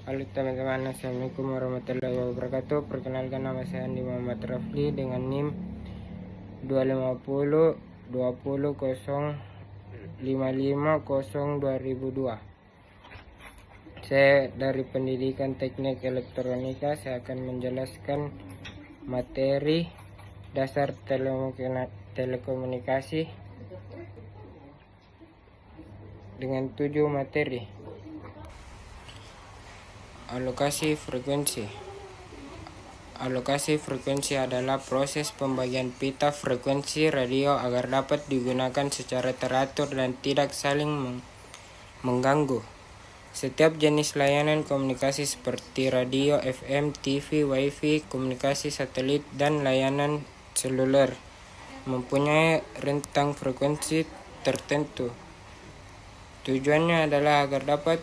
Halo teman-teman, Assalamualaikum warahmatullahi wabarakatuh. Perkenalkan, nama saya Andi Muhammad Rafli dengan NIM 250 20 055 2002. Saya dari Pendidikan Teknik Elektronika. Saya akan menjelaskan materi dasar telekomunikasi dengan 7 materi. Alokasi frekuensi. Alokasi frekuensi adalah proses pembagian pita frekuensi radio agar dapat digunakan secara teratur dan tidak saling mengganggu. Setiap jenis layanan komunikasi seperti radio, FM, TV, Wi-Fi, komunikasi satelit, dan layanan seluler mempunyai rentang frekuensi tertentu. Tujuannya adalah agar dapat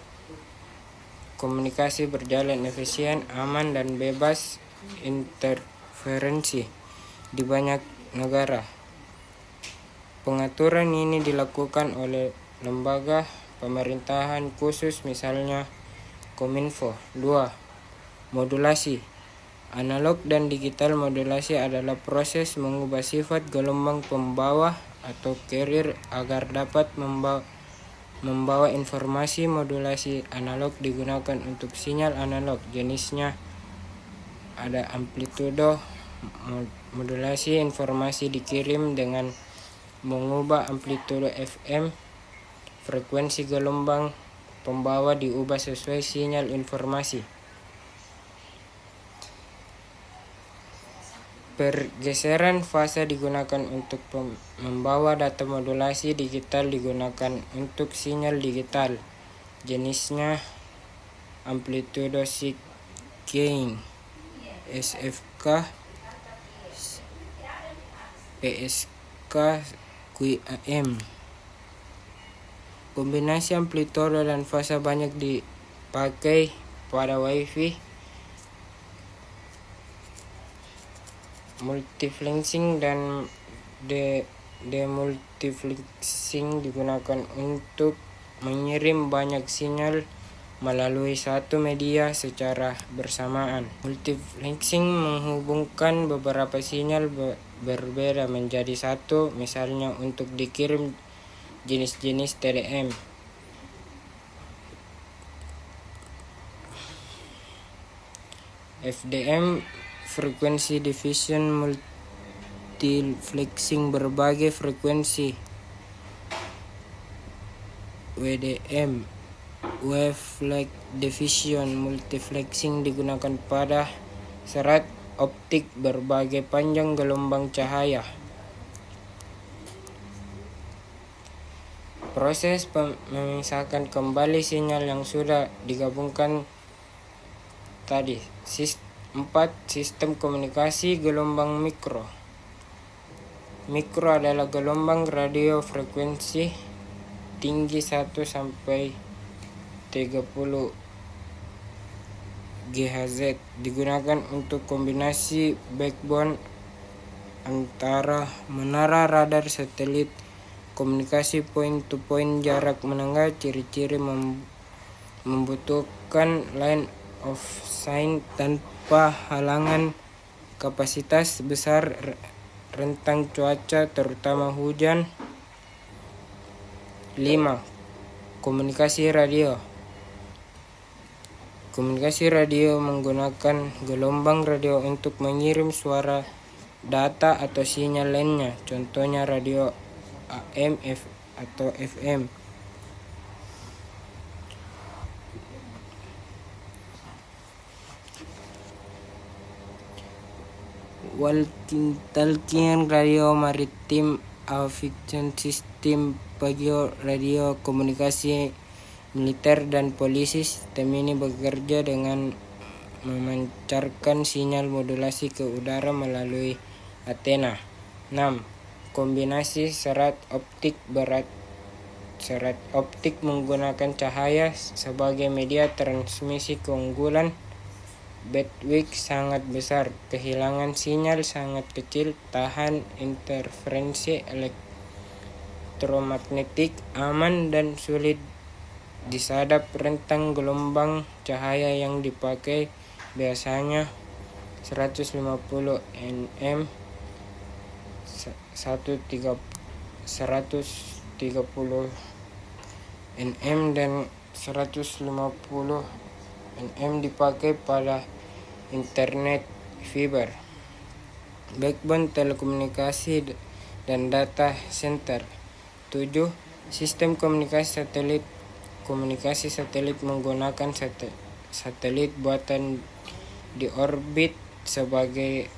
komunikasi berjalan efisien, aman, dan bebas interferensi di banyak negara. Pengaturan ini dilakukan oleh lembaga pemerintahan khusus, misalnya Kominfo. 2. Modulasi. Analog dan digital modulasi adalah proses mengubah sifat gelombang pembawa atau carrier agar dapat membawa informasi. Modulasi analog digunakan untuk sinyal analog. Jenisnya ada amplitudo. Modulasi informasi dikirim dengan mengubah amplitudo FM. Frekuensi gelombang pembawa diubah sesuai sinyal informasi. Pergeseran fase digunakan untuk membawa data. Modulasi digital digunakan untuk sinyal digital. Jenisnya amplitudo shift gain, SFK, PSK, QAM. Kombinasi amplitudo dan fase banyak dipakai pada Wi-Fi. Multiplexing dan demultiplexing digunakan untuk mengirim banyak sinyal melalui satu media secara bersamaan. Multiplexing menghubungkan beberapa sinyal berbeda menjadi satu, misalnya untuk dikirim jenis-jenis TDM. FDM, frekuensi division multiplexing berbagai frekuensi. WDM, wavelength division multiplexing digunakan pada serat optik berbagai panjang gelombang cahaya. Proses memisahkan kembali sinyal yang sudah digabungkan tadi. 4. Sistem komunikasi gelombang mikro. Mikro adalah gelombang radio frekuensi tinggi 1 sampai 30 GHz. Digunakan untuk kombinasi backbone antara menara radar satelit, komunikasi point to point jarak menengah. Ciri-ciri membutuhkan line of sight tanpa halangan, kapasitas besar, rentang cuaca terutama hujan. 5. Komunikasi radio. Komunikasi radio menggunakan gelombang radio untuk mengirim suara, data, atau sinyal lainnya. Contohnya radio AM atau FM. Walkie-talkie radio maritim, aviation system, pagio radio komunikasi militer dan polisi. Sistem ini bekerja dengan memancarkan sinyal modulasi ke udara melalui antena. 6. Kombinasi serat optik berat. Serat optik menggunakan cahaya sebagai media transmisi. Keunggulan bandwidth sangat besar, kehilangan sinyal sangat kecil, tahan interferensi elektromagnetik, aman dan sulit disadap rentang gelombang cahaya yang dipakai biasanya 150 nm 130 nm dan 150 nm dipakai pada internet fiber, backbone telekomunikasi dan data center. 7. Sistem komunikasi satelit. Komunikasi satelit menggunakan satelit buatan di orbit sebagai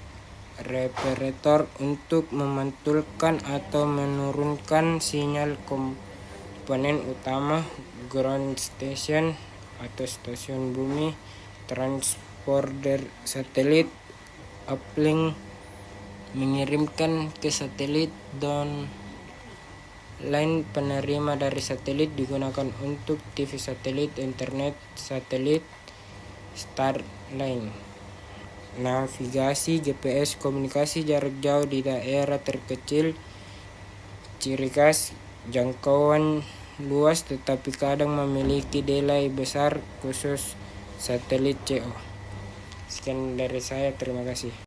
reparator untuk memantulkan atau menurunkan sinyal komponen utama, ground station atau stasiun bumi, transponder satelit, uplink mengirimkan ke satelit, dan lain penerima dari satelit digunakan untuk TV satelit, internet satelit, Starlink, navigasi, GPS, komunikasi jarak jauh di daerah terkecil. Ciri khas: jangkauan luas tetapi kadang memiliki delay besar, khusus satelit CO. Sekian dari saya, terima kasih.